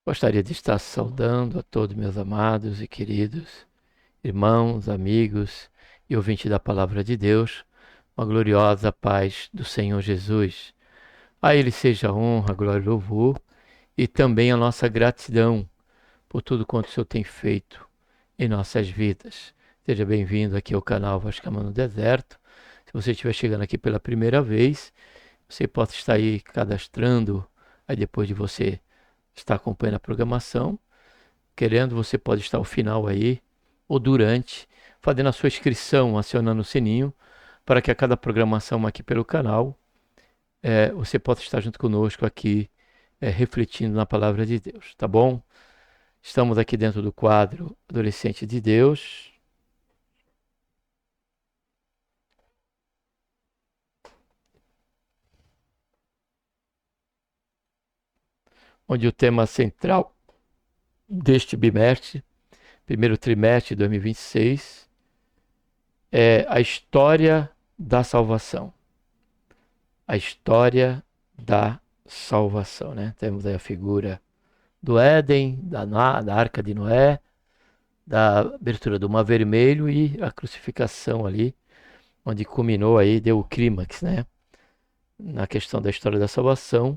Gostaria de estar saudando a todos meus amados e queridos irmãos, amigos e ouvintes da Palavra de Deus, uma gloriosa paz do Senhor Jesus. A Ele seja a honra, glória e louvor e também a nossa gratidão por tudo quanto o Senhor tem feito em nossas vidas. Seja bem-vindo aqui ao canal Vascamã no Deserto. Se você estiver chegando aqui pela primeira vez, você pode estar aí cadastrando, aí depois de você estar acompanhando a programação. Querendo, você pode estar ao final aí, ou durante, fazendo a sua inscrição, acionando o sininho, para que a cada programação aqui pelo canal, você possa estar junto conosco aqui, refletindo na palavra de Deus, tá bom? Estamos aqui dentro do quadro Adolescente de Deus. Onde o tema central deste bimestre, primeiro trimestre de 2026, é a história da salvação. A história da salvação, né? Temos aí a figura do Éden, da Arca de Noé, da abertura do Mar Vermelho e a crucificação ali, onde culminou aí, deu o clímax, né? Na questão da história da salvação,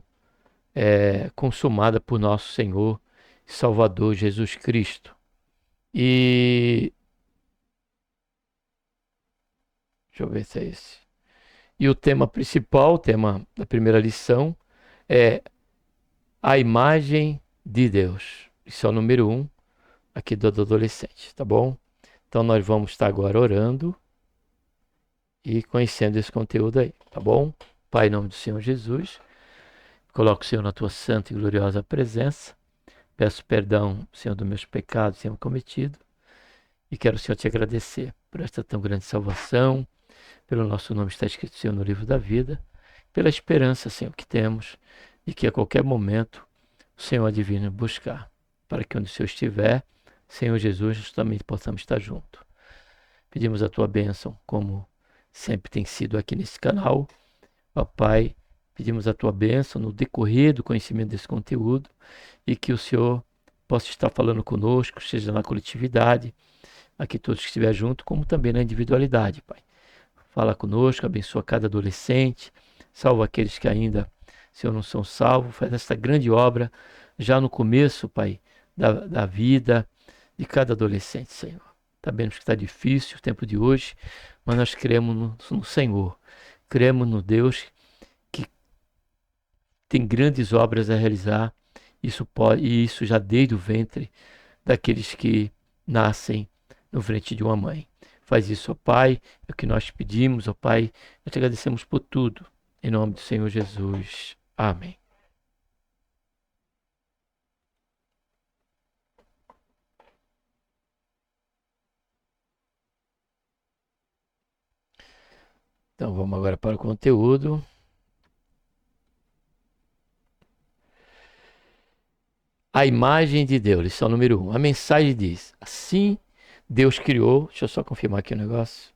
consumada por nosso Senhor e Salvador Jesus Cristo. E deixa eu ver se é esse. E o tema principal, o tema da primeira lição, é a imagem de Deus. Lição número 1, aqui do adolescente, tá bom? Então nós vamos estar agora orando e conhecendo esse conteúdo aí, tá bom? Pai, em nome do Senhor Jesus, coloco o Senhor na tua santa e gloriosa presença. Peço perdão, Senhor, dos meus pecados, Senhor, cometido. E quero, Senhor, te agradecer por esta tão grande salvação, pelo nosso nome estar escrito, Senhor, no livro da vida, pela esperança, Senhor, que temos de que a qualquer momento o Senhor advine buscar, para que onde o Senhor estiver, Senhor Jesus, nós também possamos estar junto. Pedimos a tua bênção, como sempre tem sido aqui nesse canal. Ó Pai, pedimos a tua bênção no decorrer do conhecimento desse conteúdo e que o Senhor possa estar falando conosco, seja na coletividade, aqui todos que estiver junto, como também na individualidade, Pai. Fala conosco, abençoa cada adolescente, salva aqueles que ainda, Senhor, não são salvos, faz essa grande obra já no começo, Pai, da vida de cada adolescente, Senhor. Sabemos que está difícil o tempo de hoje, mas nós cremos no Senhor, cremos no Deus que tem grandes obras a realizar, e isso já desde o ventre daqueles que nascem no ventre de uma mãe. Faz isso, ó Pai, é o que nós te pedimos, ó Pai, nós te agradecemos por tudo, em nome do Senhor Jesus. Amém. Então vamos agora para o conteúdo. A imagem de Deus, lição número 1. A mensagem diz: assim Deus criou, deixa eu só confirmar aqui o negócio.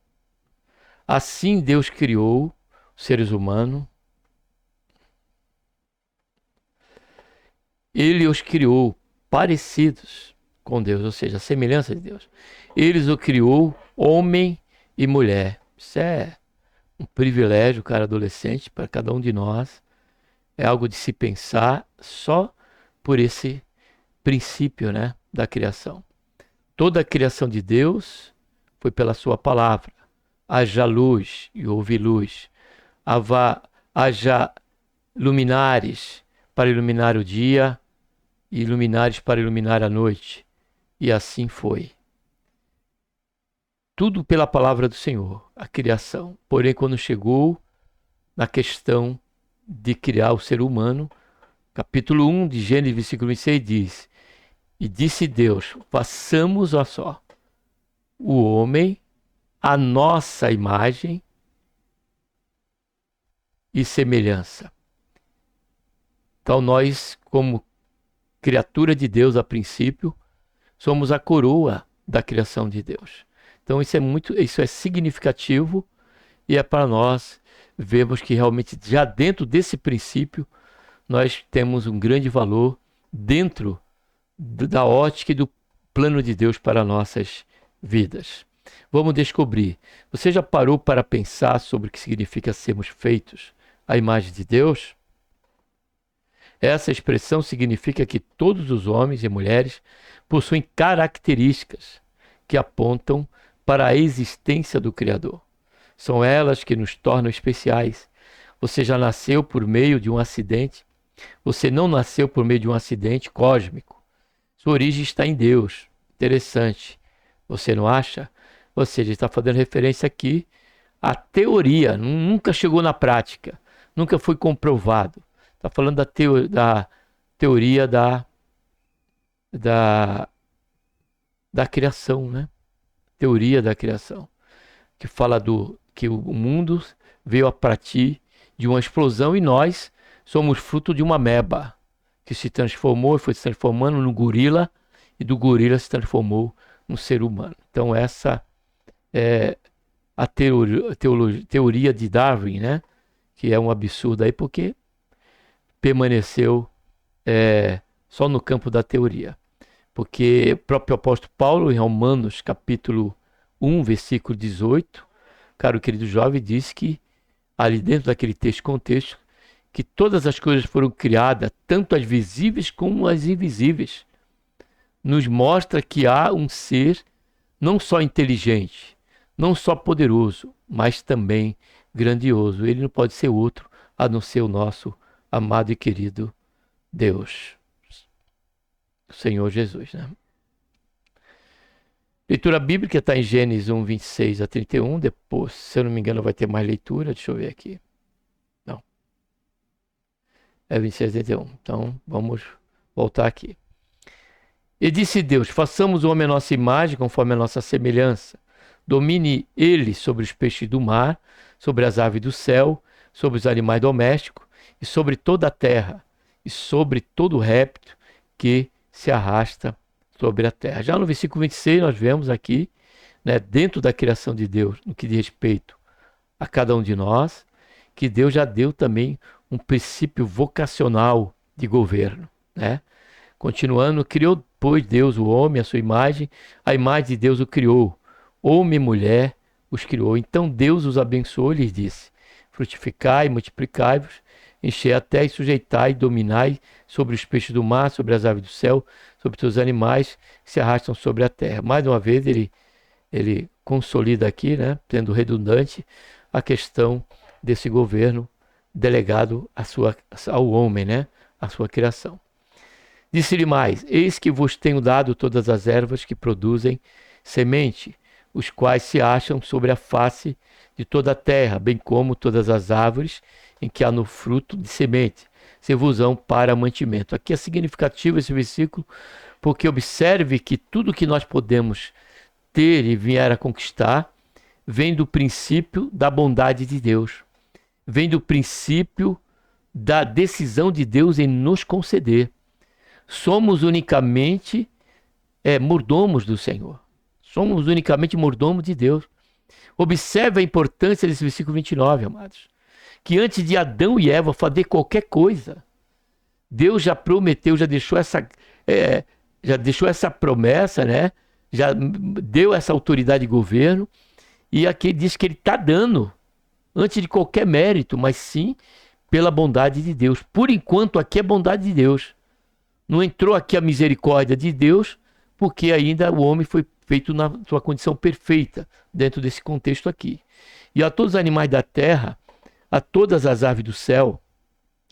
Assim Deus criou os seres humanos. Ele os criou parecidos com Deus, ou seja, a semelhança de Deus. Ele os criou homem e mulher. Isso é um privilégio, cara, adolescente, para cada um de nós. É algo de se pensar só por esse princípio, né, da criação. Toda a criação de Deus foi pela sua palavra. Haja luz e houve luz. Haja luminares para iluminar o dia e luminares para iluminar a noite. E assim foi. Tudo pela palavra do Senhor, a criação. Porém, quando chegou na questão de criar o ser humano, capítulo 1 de Gênesis, versículo 26 diz: e disse Deus, façamos só o homem a nossa imagem e semelhança. Então nós, como criatura de Deus a princípio, somos a coroa da criação de Deus. Então isso é significativo e é para nós vermos que realmente já dentro desse princípio nós temos um grande valor dentro da ótica e do plano de Deus para nossas vidas. Vamos descobrir. Você já parou para pensar sobre o que significa sermos feitos à imagem de Deus? Essa expressão significa que todos os homens e mulheres possuem características que apontam para a existência do Criador. São elas que nos tornam especiais. Você já nasceu por meio de um acidente. Você não nasceu por meio de um acidente cósmico. Sua origem está em Deus. Interessante. Você não acha? Ou seja, está fazendo referência aqui à teoria. Nunca chegou na prática. Nunca foi comprovado. Está falando da teoria da criação, né? Teoria da criação. Que fala que o mundo veio a partir de uma explosão e nós somos fruto de uma ameba que se transformou e foi se transformando no gorila e do gorila se transformou no ser humano. Então essa é a teoria de Darwin, né? Que é um absurdo aí porque permaneceu só no campo da teoria. Porque o próprio apóstolo Paulo, em Romanos capítulo 1, versículo 18, caro querido jovem, diz que ali dentro daquele contexto, que todas as coisas foram criadas, tanto as visíveis como as invisíveis. Nos mostra que há um ser não só inteligente, não só poderoso, mas também grandioso. Ele não pode ser outro a não ser o nosso amado e querido Deus, o Senhor Jesus, né? Leitura bíblica está em Gênesis 1, 26 a 31. Depois, se eu não me engano, vai ter mais leitura. Deixa eu ver aqui. Não. É 26 a 31. Então, vamos voltar aqui. E disse Deus: façamos o homem a nossa imagem, conforme a nossa semelhança. Domine ele sobre os peixes do mar, sobre as aves do céu, sobre os animais domésticos, e sobre toda a terra, e sobre todo réptil que se arrasta sobre a terra. Já no versículo 26 nós vemos aqui, né, dentro da criação de Deus, no que diz respeito a cada um de nós, que Deus já deu também um princípio vocacional de governo, né? Continuando, criou, pois, Deus o homem, a sua imagem, a imagem de Deus o criou, homem e mulher os criou. Então Deus os abençoou e lhes disse: frutificai, multiplicai-vos, enchei a terra e sujeitai e dominai sobre os peixes do mar, sobre as aves do céu, sobre todos os animais que se arrastam sobre a terra. Mais uma vez ele consolida aqui, né, sendo redundante, a questão desse governo delegado ao homem, né, a sua criação. Disse-lhe mais: eis que vos tenho dado todas as ervas que produzem semente, os quais se acham sobre a face de toda a terra, bem como todas as árvores em que há no fruto de semente, servos-ão para mantimento. Aqui é significativo esse versículo, porque observe que tudo que nós podemos ter e vier a conquistar vem do princípio da bondade de Deus, vem do princípio da decisão de Deus em nos conceder. Somos unicamente mordomos do Senhor. Somos unicamente mordomos de Deus. Observe a importância desse versículo 29, amados. Que antes de Adão e Eva fazer qualquer coisa, Deus já prometeu, já deixou essa promessa, né? Já deu essa autoridade de governo. E aqui diz que ele está dando, antes de qualquer mérito, mas sim pela bondade de Deus. Por enquanto, aqui é bondade de Deus. Não entrou aqui a misericórdia de Deus, porque ainda o homem foi feito na sua condição perfeita, dentro desse contexto aqui. E a todos os animais da terra, a todas as aves do céu,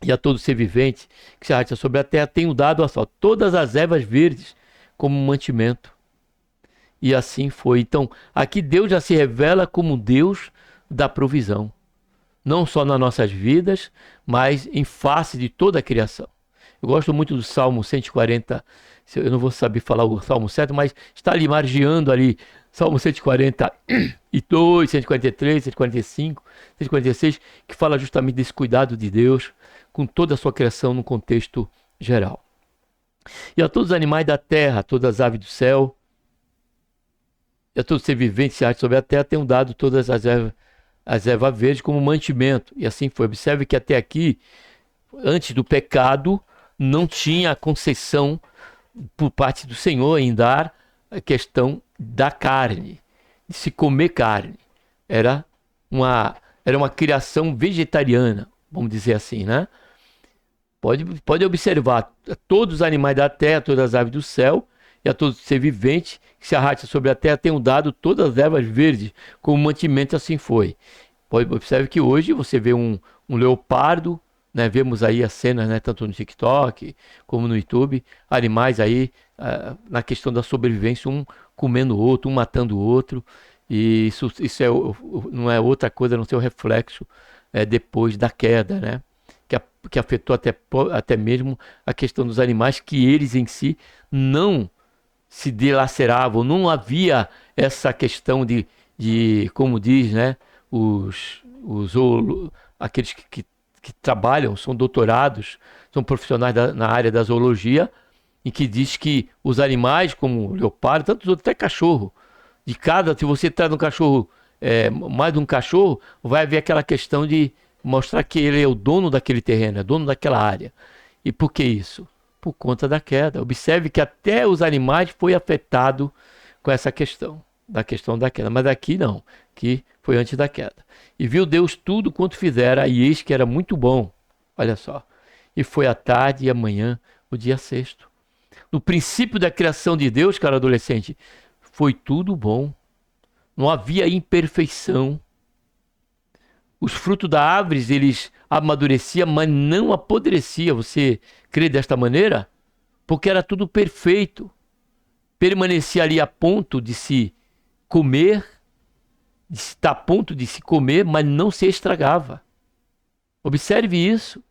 e a todo ser vivente que se arrasta sobre a terra, tenho dado todas as ervas verdes como mantimento. E assim foi. Então, aqui Deus já se revela como Deus da provisão. Não só nas nossas vidas, mas em face de toda a criação. Eu gosto muito do Salmo 140, eu não vou saber falar o Salmo certo, mas está ali margeando ali, Salmo 142, 143, 145, 146, que fala justamente desse cuidado de Deus com toda a sua criação no contexto geral. E a todos os animais da terra, a todas as aves do céu, e a todo ser vivente se acha sobre a terra, tenho dado todas as ervas verdes como mantimento. E assim foi. Observe que até aqui, antes do pecado, não tinha a concessão por parte do Senhor em dar a questão da carne, de se comer carne. Era uma criação vegetariana, vamos dizer assim, né? Pode observar, todos os animais da terra, todas as aves do céu e a todo ser vivente que se arrasta sobre a terra tenham dado todas as ervas verdes, como mantimento assim foi. Observe que hoje você vê um leopardo, né? Vemos aí as cenas, né? Tanto no TikTok como no YouTube, animais aí na questão da sobrevivência, um comendo o outro, um matando o outro. E isso não é outra coisa, a não ser o reflexo depois da queda, né? Que afetou até mesmo a questão dos animais, que eles em si não se dilaceravam, não havia essa questão de como diz, né? Aqueles que trabalham, são doutorados, são profissionais na área da zoologia, e que diz que os animais, como o leopardo, tantos outros, até cachorro, se você traz um cachorro, mais de um cachorro, vai haver aquela questão de mostrar que ele é o dono daquele terreno, é dono daquela área. E por que isso? Por conta da queda. Observe que até os animais foi afetado com essa questão, da queda. Mas aqui não, que foi antes da queda. E viu Deus tudo quanto fizera, e eis que era muito bom. Olha só. E foi a tarde e a manhã, o dia sexto. No princípio da criação de Deus, cara adolescente, foi tudo bom. Não havia imperfeição. Os frutos da árvore, eles amadureciam, mas não apodrecia. Você crê desta maneira? Porque era tudo perfeito. Permanecia ali a ponto de se comer, de estar a ponto de se comer, mas não se estragava. Observe isso.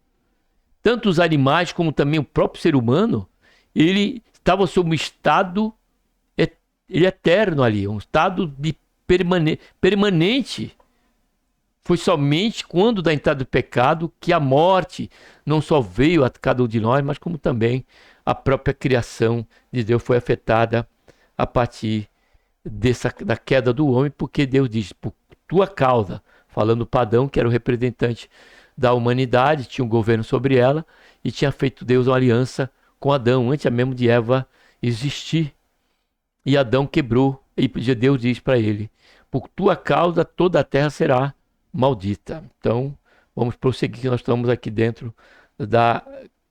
Tanto os animais como também o próprio ser humano, ele estava sob um estado eterno ali, um estado de permanente. Foi somente quando da entrada do pecado que a morte não só veio a cada um de nós, mas como também a própria criação de Deus foi afetada a partir da queda do homem, porque Deus diz, por tua causa, falando para Adão, que era o representante da humanidade, tinha um governo sobre ela, e tinha feito Deus uma aliança com Adão, antes mesmo de Eva existir. E Adão quebrou, e Deus diz para ele, por tua causa toda a terra será maldita. Então, vamos prosseguir, que nós estamos aqui dentro da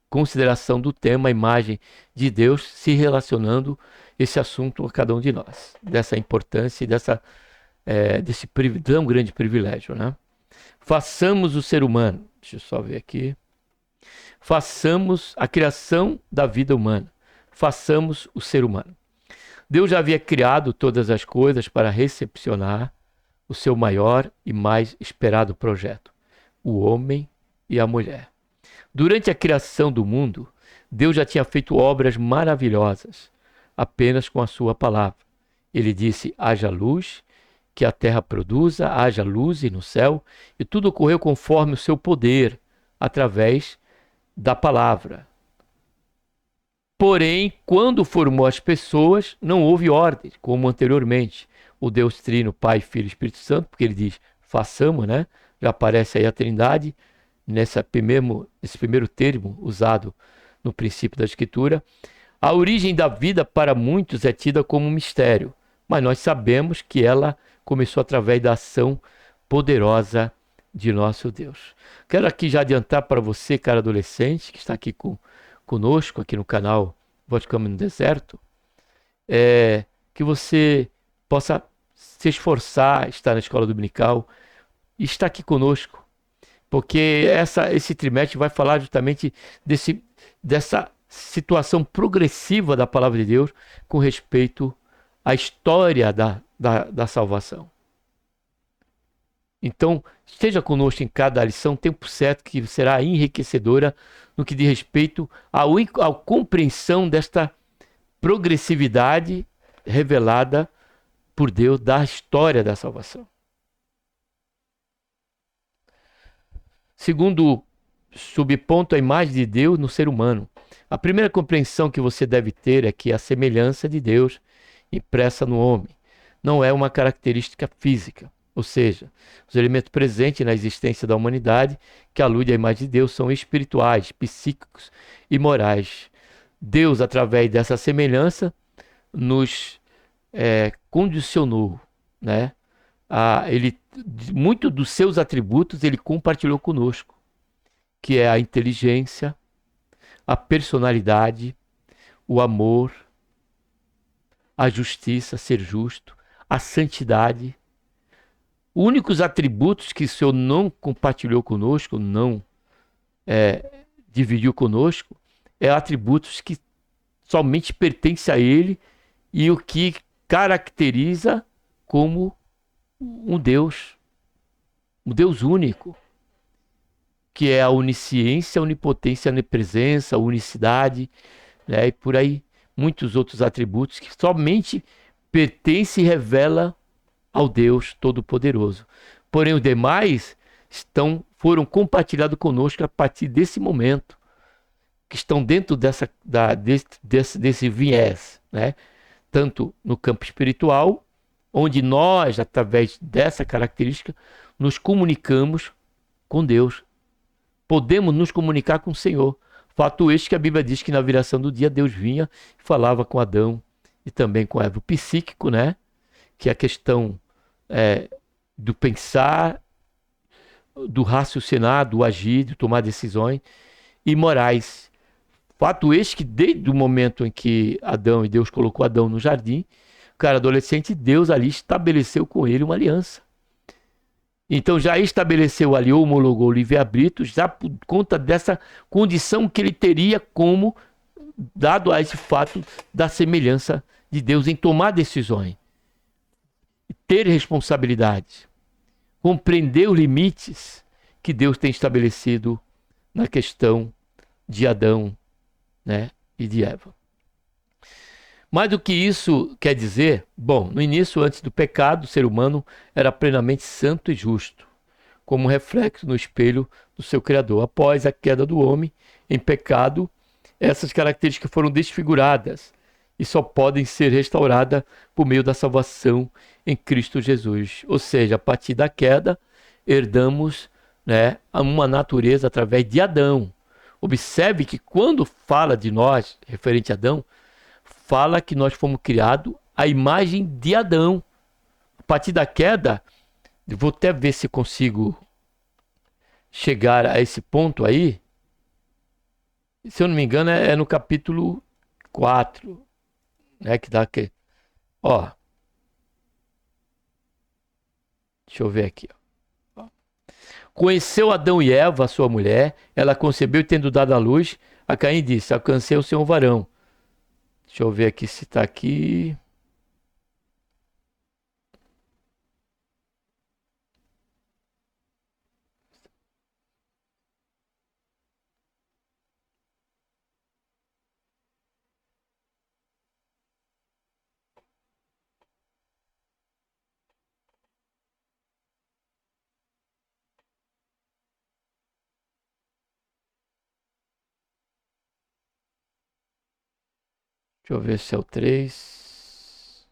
consideração do tema, a imagem de Deus, se relacionando esse assunto a cada um de nós, dessa importância e desse tão grande privilégio, né? Façamos o ser humano, deixa eu só ver aqui, façamos a criação da vida humana, façamos o ser humano. Deus já havia criado todas as coisas para recepcionar o seu maior e mais esperado projeto, o homem e a mulher. Durante a criação do mundo, Deus já tinha feito obras maravilhosas, apenas com a sua palavra. Ele disse, haja luz, que a terra produza, haja luz no céu, e tudo ocorreu conforme o seu poder, através da palavra. Porém, quando formou as pessoas, não houve ordem, como anteriormente. O Deus Trino, Pai, Filho e Espírito Santo, porque ele diz, façamos, né? Já aparece aí a Trindade, nesse primeiro termo usado no princípio da Escritura. A origem da vida para muitos é tida como um mistério, mas nós sabemos que ela começou através da ação poderosa de nosso Deus. Quero aqui já adiantar para você, cara adolescente, que está aqui conosco, aqui no canal Voz de Câmara no Deserto, que você possa se esforçar, estar na escola dominical e estar aqui conosco, porque esse trimestre vai falar justamente dessa situação progressiva da palavra de Deus com respeito à história da salvação. Então, esteja conosco em cada lição, tempo certo, que será enriquecedora no que diz respeito à compreensão desta progressividade revelada por Deus da história da salvação. Segundo subponto, a imagem de Deus no ser humano. A primeira compreensão que você deve ter é que a semelhança de Deus impressa no homem não é uma característica física, ou seja, os elementos presentes na existência da humanidade que aludem à imagem de Deus são espirituais, psíquicos e morais. Deus, através dessa semelhança, nos condicionou, né? Muito dos seus atributos ele compartilhou conosco, que é a inteligência, a personalidade, o amor, a justiça, ser justo, a santidade. Únicos atributos que o Senhor não compartilhou conosco, não dividiu conosco, atributos que somente pertencem a Ele e o que caracteriza como um Deus único, que é a onisciência, a onipotência, a onipresença, a unicidade, né? E por aí muitos outros atributos que somente pertencem e revelam ao Deus Todo-Poderoso. Porém, os demais foram compartilhados conosco a partir desse momento, que estão dentro desse viés, né? Tanto no campo espiritual, onde nós, através dessa característica, nos comunicamos com Deus. Podemos nos comunicar com o Senhor. Fato este que a Bíblia diz que na viração do dia Deus vinha e falava com Adão e também com Eva. O psíquico, né? Que é a questão do pensar, do raciocinar, do agir, de tomar decisões, e morais. Fato este que desde o momento em que Adão e Deus colocou Adão no jardim, o cara adolescente, Deus ali estabeleceu com ele uma aliança. Então já estabeleceu ali, homologou o livre-arbítrio, já por conta dessa condição que ele teria como, dado a esse fato da semelhança de Deus em tomar decisões, ter responsabilidade, compreender os limites que Deus tem estabelecido na questão de Adão, né, e de Eva. Mais do que isso quer dizer, bom, no início, antes do pecado, o ser humano era plenamente santo e justo, como um reflexo no espelho do seu Criador. Após a queda do homem em pecado, essas características foram desfiguradas e só podem ser restauradas por meio da salvação em Cristo Jesus. Ou seja, a partir da queda, herdamos, né, uma natureza através de Adão. Observe que quando fala de nós, referente a Adão, fala que nós fomos criados à imagem de Adão. A partir da queda, vou até ver se consigo chegar a esse ponto aí. Se eu não me engano, é no capítulo 4, né, que dá aqui. Ó. Deixa eu ver aqui, ó. Conheceu Adão e Eva, sua mulher, ela concebeu e tendo dado à luz, a Caim disse, alcancei o Senhor varão. Deixa eu ver aqui se está aqui. Deixa eu ver se é o 3.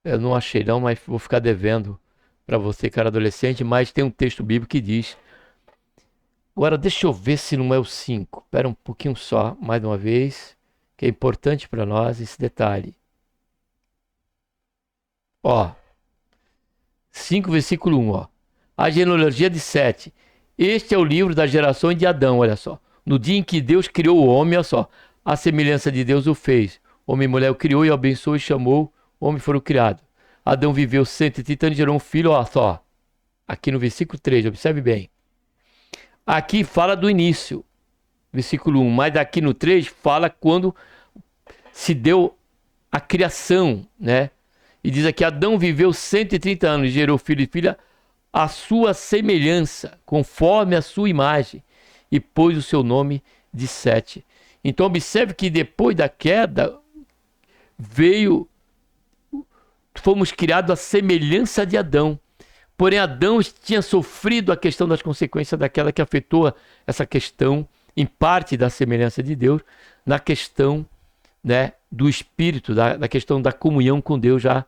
Eu não achei não, mas vou ficar devendo para você, cara adolescente, mas tem um texto bíblico que diz. Agora deixa eu ver se não é o 5. Espera um pouquinho só, mais uma vez, que é importante para nós esse detalhe. Ó, 5, versículo 1, ó. A genealogia de Sete. Este é o livro das gerações de Adão, olha só. No dia em que Deus criou o homem, olha só. A semelhança de Deus o fez. Homem e mulher o criou e o abençoou e chamou. Homem foram criados. Adão viveu 130 anos e gerou um filho, olha só. Aqui no versículo 3, observe bem. Aqui fala do início, versículo 1, mas aqui no 3 fala quando se deu a criação, né? E diz aqui, Adão viveu 130 anos e gerou filho e filha à sua semelhança, conforme a sua imagem, e pôs o seu nome de Sete. Então observe que depois da queda, fomos criados à semelhança de Adão. Porém, Adão tinha sofrido a questão das consequências daquela que afetou essa questão em parte da semelhança de Deus, na questão, né, do Espírito, da questão da comunhão com Deus, já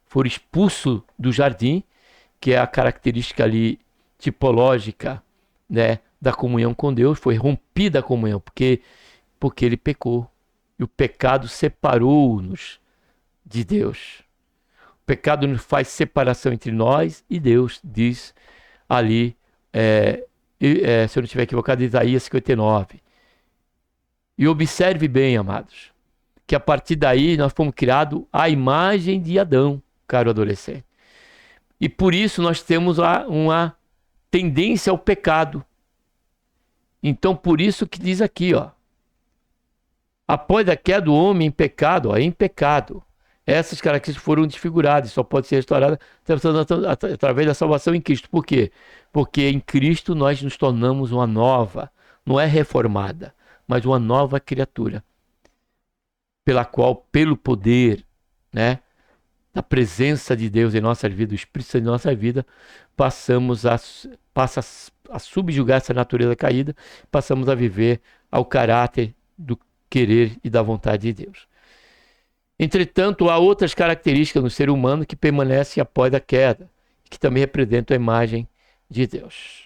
foram expulsos do jardim, que é a característica ali tipológica, né, da comunhão com Deus, foi rompida a comunhão, porque ele pecou. E o pecado separou-nos de Deus. O pecado nos faz separação entre nós e Deus, diz ali, se eu não estiver equivocado, Isaías 59. E observe bem, amados, que a partir daí nós fomos criados à imagem de Adão, caro adolescente. E por isso nós temos uma tendência ao pecado. Então, por isso que diz aqui, ó, após a queda do homem em pecado, em pecado, essas características foram desfiguradas, só pode ser restaurada através da salvação em Cristo. Por quê? Porque em Cristo nós nos tornamos uma nova, não é reformada, mas uma nova criatura, pela qual, pelo poder, né, da presença de Deus em nossa vida, do Espírito Santo em nossa vida, passa a subjugar essa natureza caída, passamos a viver ao caráter do querer e da vontade de Deus. Entretanto, há outras características no ser humano que permanecem após a queda, que também representam a imagem de Deus.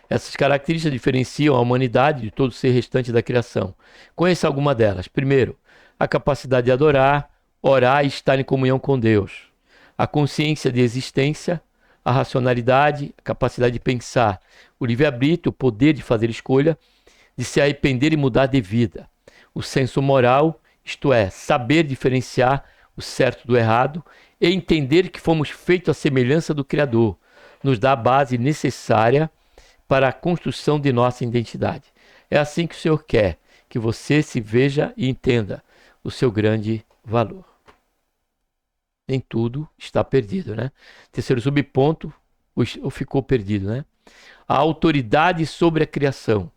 Essas características diferenciam a humanidade de todo ser restante da criação. Conheça alguma delas. Primeiro, a capacidade de adorar, orar e estar em comunhão com Deus. A consciência de existência, a racionalidade, a capacidade de pensar, o livre-arbítrio, o poder de fazer escolha, de se arrepender e mudar de vida. O senso moral, isto é, saber diferenciar o certo do errado e entender que fomos feitos à semelhança do Criador, nos dá a base necessária para a construção de nossa identidade. É assim que o Senhor quer que você se veja e entenda o seu grande valor. Nem tudo está perdido, né? Terceiro subponto, o ficou perdido, né? A autoridade sobre a criação,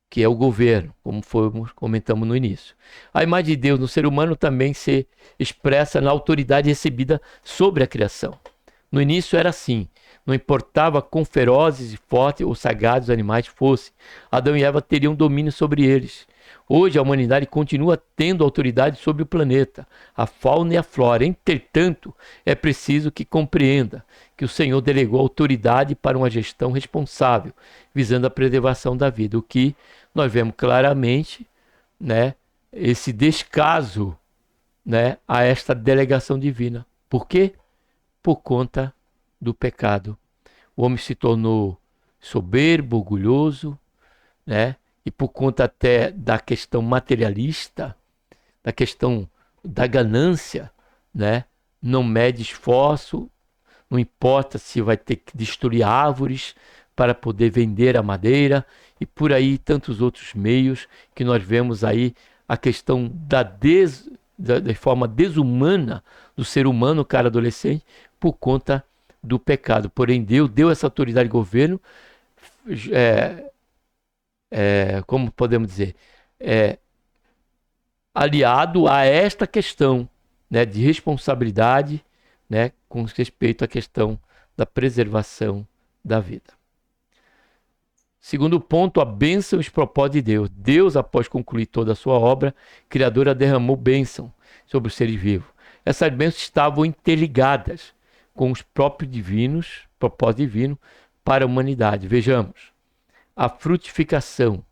que é o governo, como comentamos no início. A imagem de Deus no ser humano também se expressa na autoridade recebida sobre a criação. No início era assim, não importava quão ferozes e fortes ou sagados os animais fossem, Adão e Eva teriam domínio sobre eles. Hoje a humanidade continua tendo autoridade sobre o planeta, a fauna e a flora. Entretanto, é preciso que compreenda que o Senhor delegou autoridade para uma gestão responsável, visando a preservação da vida, o que nós vemos claramente, né, esse descaso, né, a esta delegação divina. Por quê? Por conta do pecado. O homem se tornou soberbo, orgulhoso, né? E por conta até da questão materialista, da questão da ganância, né? Não mede esforço, não importa se vai ter que destruir árvores para poder vender a madeira e por aí tantos outros meios que nós vemos aí a questão da forma desumana do ser humano, cara adolescente, por conta do pecado. Porém, Deus deu essa autoridade de governo, como podemos dizer, aliado a esta questão, né, de responsabilidade, né, com respeito à questão da preservação da vida. Segundo ponto, a bênção e os propósitos de Deus. Deus, após concluir toda a sua obra criadora, derramou bênção sobre os seres vivos. Essas bênçãos estavam interligadas com os próprios propósitos divinos para a humanidade. Vejamos, a frutificação.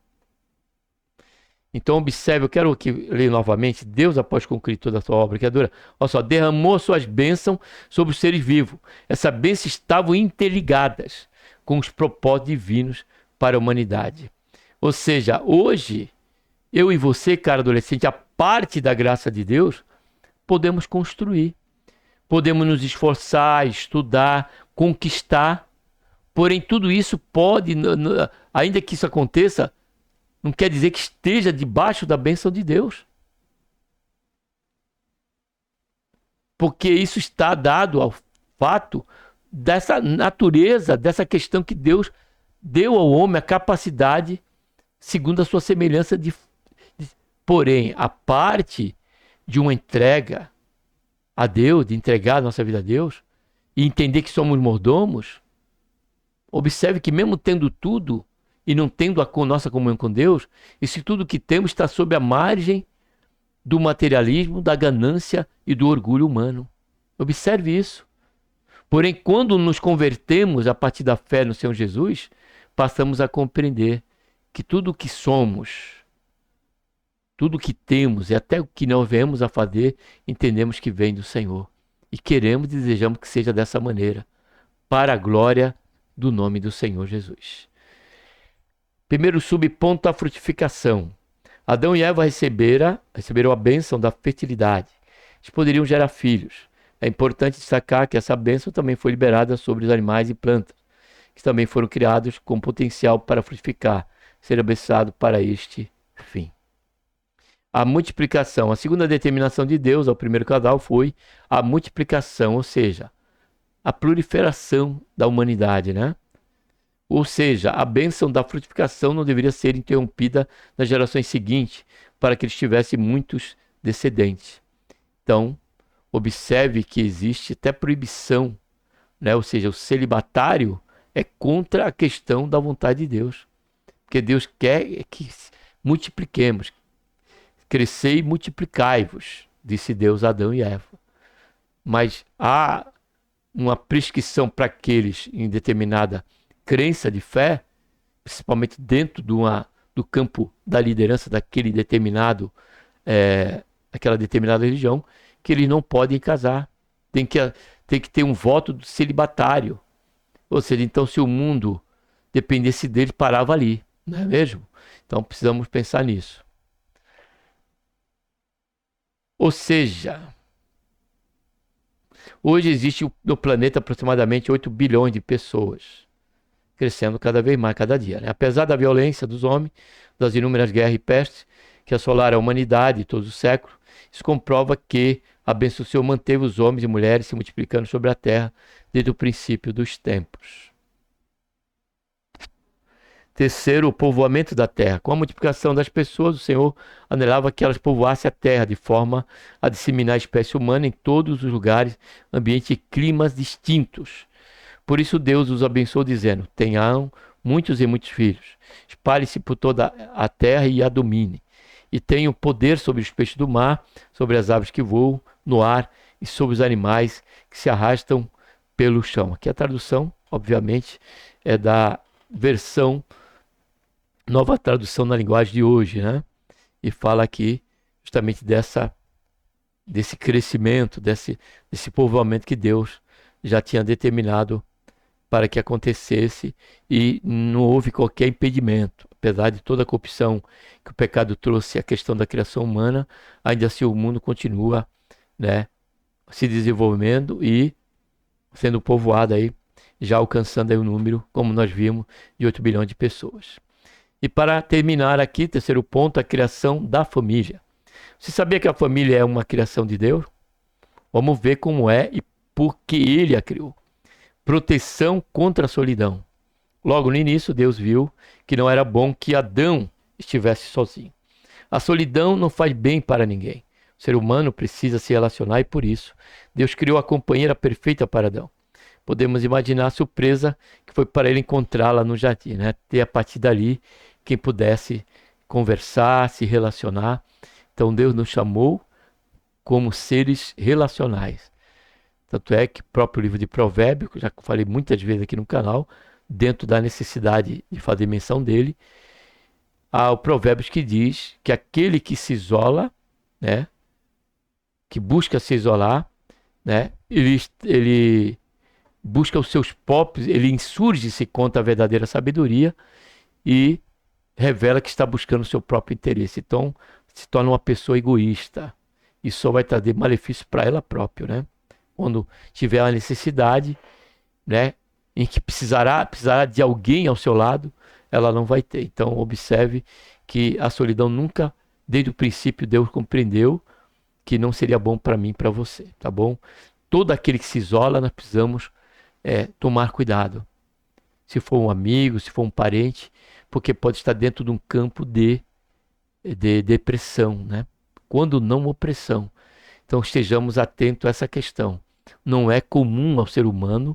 Então observe, eu quero aqui ler novamente. Deus, após concluir toda a sua obra criadora, olha só, derramou suas bênçãos sobre os seres vivos. Essas bênçãos estavam interligadas com os propósitos divinos para a humanidade. Ou seja, hoje, eu e você, cara adolescente, a parte da graça de Deus, podemos construir. Podemos nos esforçar, estudar, conquistar. Porém, tudo isso pode, ainda que isso aconteça, não quer dizer que esteja debaixo da bênção de Deus. Porque isso está dado ao fato dessa natureza, dessa questão que Deus deu ao homem a capacidade, segundo a sua semelhança, porém, a parte de uma entrega a Deus, de entregar a nossa vida a Deus, e entender que somos mordomos, Observe que mesmo tendo tudo e não tendo a nossa comunhão com Deus, esse tudo que temos está sob a margem do materialismo, da ganância e do orgulho humano. Observe isso. Porém, quando nos convertemos a partir da fé no Senhor Jesus, passamos a compreender que tudo o que somos, tudo o que temos e até o que nós viemos a fazer, entendemos que vem do Senhor. E queremos e desejamos que seja dessa maneira, para a glória do nome do Senhor Jesus. Primeiro subponto, a frutificação. Adão e Eva receberam a bênção da fertilidade. Eles poderiam gerar filhos. É importante destacar que essa bênção também foi liberada sobre os animais e plantas, que também foram criados com potencial para frutificar, ser abençoado para este fim. A multiplicação. A segunda determinação de Deus ao primeiro casal foi a multiplicação, ou seja, a proliferação da humanidade, né? Ou seja, a bênção da frutificação não deveria ser interrompida nas gerações seguintes, para que eles tivessem muitos descendentes. Então, observe que existe até proibição, né? Ou seja, o celibatário é contra a questão da vontade de Deus. Porque Deus quer que multipliquemos. Crescei e multiplicai-vos, disse Deus a Adão e Eva. Mas há uma prescrição para aqueles em determinada crença de fé, principalmente dentro do campo da liderança daquele determinado, aquela determinada religião, que eles não podem casar. Tem que ter um voto do celibatário. Ou seja, então se o mundo dependesse dele, parava ali, não é mesmo? Então precisamos pensar nisso. Ou seja, hoje existe no planeta aproximadamente 8 bilhões de pessoas, crescendo cada vez mais, cada dia, né? Apesar da violência dos homens, das inúmeras guerras e pestes que assolaram a humanidade todos os séculos, isso comprova que a bênção do Senhor manteve os homens e mulheres se multiplicando sobre a terra desde o princípio dos tempos. Terceiro, o povoamento da terra. Com a multiplicação das pessoas, o Senhor anelava que elas povoassem a terra, de forma a disseminar a espécie humana em todos os lugares, ambientes e climas distintos. Por isso Deus os abençoou, dizendo: tenham muitos e muitos filhos, espalhe-se por toda a terra e a domine, e tenham poder sobre os peixes do mar, sobre as aves que voam no ar e sobre os animais que se arrastam pelo chão. Aqui a tradução, obviamente, é da versão Nova Tradução na Linguagem de hoje, né? E fala aqui justamente desse crescimento, desse povoamento que Deus já tinha determinado para que acontecesse, e não houve qualquer impedimento. Apesar de toda a corrupção que o pecado trouxe à questão da criação humana, ainda assim o mundo continua, né, se desenvolvendo e sendo povoado aí, já alcançando aí o número, como nós vimos, de 8 bilhões de pessoas. E para terminar aqui, terceiro ponto, a criação da família. Você sabia que a família é uma criação de Deus? Vamos ver como é e por que Ele a criou. Proteção contra a solidão. Logo no início, Deus viu que não era bom que Adão estivesse sozinho. A solidão não faz bem para ninguém. O ser humano precisa se relacionar e por isso Deus criou a companheira perfeita para Adão. Podemos imaginar a surpresa que foi para ele encontrá-la no jardim, né? Ter a partir dali quem pudesse conversar, se relacionar. Então Deus nos chamou como seres relacionais. Tanto é que o próprio livro de Provérbios, que eu já falei muitas vezes aqui no canal, dentro da necessidade de fazer menção dele, há o Provérbios que diz que aquele que se isola, né, que busca se isolar, né, ele busca os seus próprios, ele insurge-se contra a verdadeira sabedoria e revela que está buscando o seu próprio interesse. Então, se torna uma pessoa egoísta. E só vai trazer malefício para ela própria, né? Quando tiver a necessidade, né, em que precisará de alguém ao seu lado, ela não vai ter. Então, observe que a solidão nunca, desde o princípio, Deus compreendeu que não seria bom para mim e para você, tá bom? Todo aquele que se isola, nós precisamos tomar cuidado. Se for um amigo, se for um parente, porque pode estar dentro de um campo de depressão, né? Quando não opressão. Então estejamos atentos a essa questão. Não é comum ao ser humano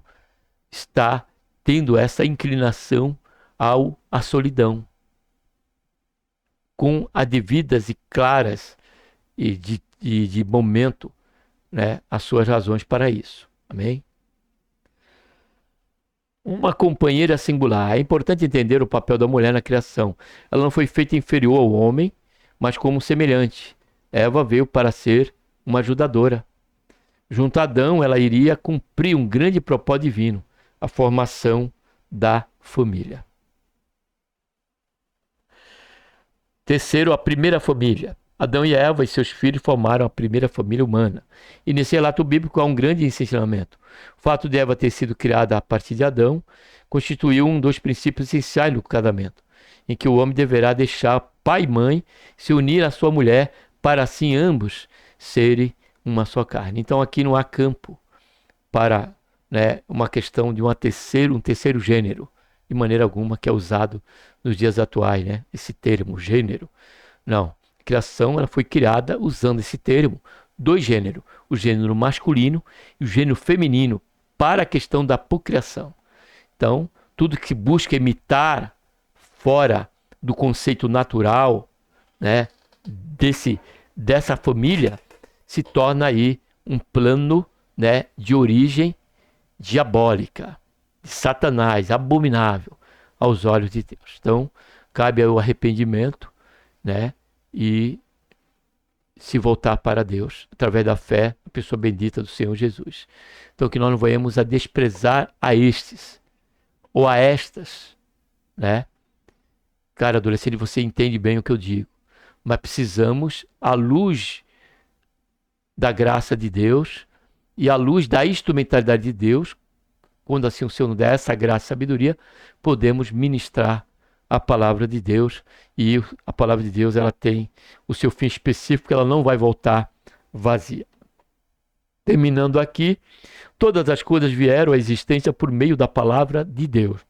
estar tendo essa inclinação à solidão, com as devidas e claras e de momento, né, as suas razões para isso. Amém? Uma companheira singular. É importante entender o papel da mulher na criação. Ela não foi feita inferior ao homem, mas como semelhante. Eva veio para ser uma ajudadora. Junto a Adão, ela iria cumprir um grande propósito divino, a formação da família. Terceiro, a primeira família. Adão e Eva e seus filhos formaram a primeira família humana. E nesse relato bíblico há um grande ensinamento. O fato de Eva ter sido criada a partir de Adão constituiu um dos princípios essenciais do casamento, em que o homem deverá deixar pai e mãe se unir à sua mulher para assim ambos serem uma só carne. Então aqui não há campo para, né, uma questão de um terceiro gênero, de maneira alguma, que é usado nos dias atuais, né? Esse termo, gênero. Não. A criação ela foi criada usando esse termo, dois gêneros, o gênero masculino e o gênero feminino, para a questão da procriação. Então, tudo que busca imitar fora do conceito natural, né, dessa família, se torna aí um plano, né, de origem diabólica, de Satanás, abominável aos olhos de Deus. Então, cabe ao arrependimento, né, e se voltar para Deus através da fé, a pessoa bendita do Senhor Jesus. Então, que nós não venhamos a desprezar a estes ou a estas, né? Cara, adolescente, você entende bem o que eu digo, mas precisamos, à luz da graça de Deus e à luz da instrumentalidade de Deus, quando assim o Senhor nos der essa graça e sabedoria, podemos ministrar a palavra de Deus. E a palavra de Deus, ela tem o seu fim específico, ela não vai voltar vazia. Terminando aqui, todas as coisas vieram à existência por meio da palavra de Deus.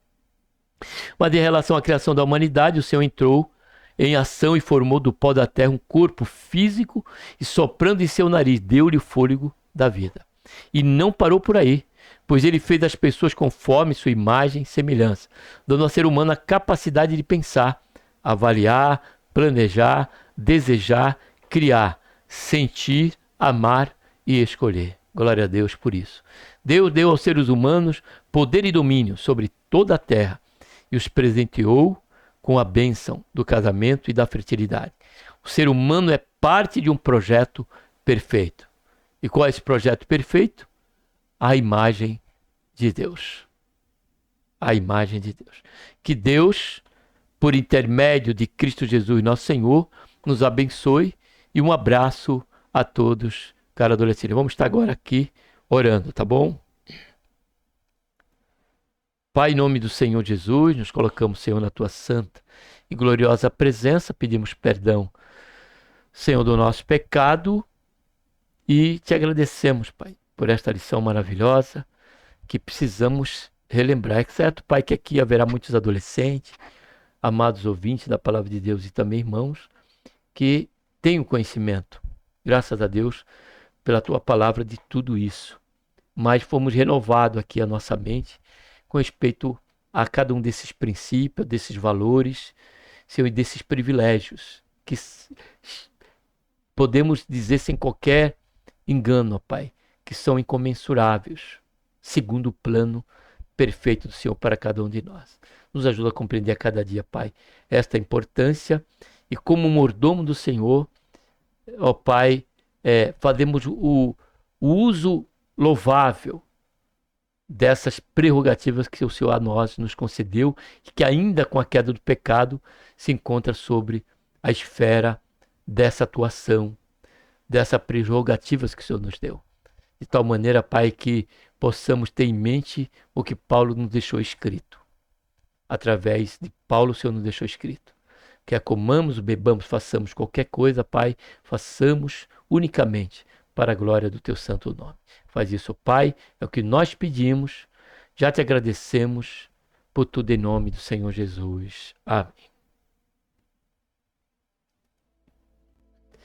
Mas em relação à criação da humanidade, o Senhor entrou em ação e formou do pó da terra um corpo físico e soprando em seu nariz, deu-lhe o fôlego da vida. E não parou por aí, pois ele fez as pessoas conforme sua imagem e semelhança, dando ao ser humano a capacidade de pensar, avaliar, planejar, desejar, criar, sentir, amar e escolher. Glória a Deus por isso. Deus deu aos seres humanos poder e domínio sobre toda a terra e os presenteou com a bênção do casamento e da fertilidade. O ser humano é parte de um projeto perfeito. E qual é esse projeto perfeito? A imagem de Deus. A imagem de Deus. Que Deus, por intermédio de Cristo Jesus, nosso Senhor, nos abençoe. E um abraço a todos, cara adolescente. Vamos estar agora aqui orando, tá bom? Pai, em nome do Senhor Jesus, nos colocamos, Senhor, na tua santa e gloriosa presença. Pedimos perdão, Senhor, do nosso pecado e te agradecemos, Pai, por esta lição maravilhosa que precisamos relembrar. É certo, Pai, que aqui haverá muitos adolescentes, amados ouvintes da palavra de Deus e também irmãos que têm o conhecimento, graças a Deus, pela tua palavra de tudo isso. Mas fomos renovados aqui a nossa mente com respeito a cada um desses princípios, desses valores, Senhor, e desses privilégios que podemos dizer sem qualquer engano, ó Pai, que são incomensuráveis, segundo o plano perfeito do Senhor para cada um de nós. Nos ajuda a compreender a cada dia, Pai, esta importância e como mordomo do Senhor, ó Pai, fazemos o uso louvável dessas prerrogativas que o Senhor a nós nos concedeu e que ainda com a queda do pecado se encontra sobre a esfera dessa atuação, dessas prerrogativas que o Senhor nos deu. De tal maneira, Pai, que possamos ter em mente o que Paulo nos deixou escrito. Através de Paulo, o Senhor nos deixou escrito. Quer comamos, bebamos, façamos qualquer coisa, Pai, façamos unicamente para a glória do teu santo nome. Faz isso, Pai, é o que nós pedimos. Já te agradecemos por tudo em nome do Senhor Jesus. Amém.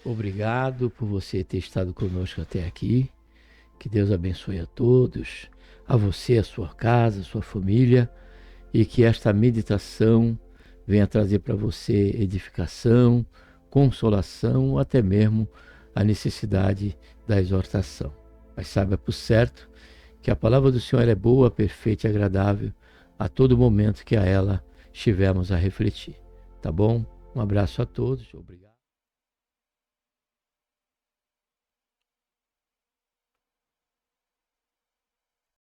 Obrigado por você ter estado conosco até aqui. Que Deus abençoe a todos. a você, a sua casa, a sua família, e que esta meditação venha trazer para você edificação, consolação, ou até mesmo a necessidade da exortação. Mas saiba por certo que a palavra do Senhor é boa, perfeita e agradável a todo momento que a ela estivermos a refletir. Tá bom? Um abraço a todos. Obrigado.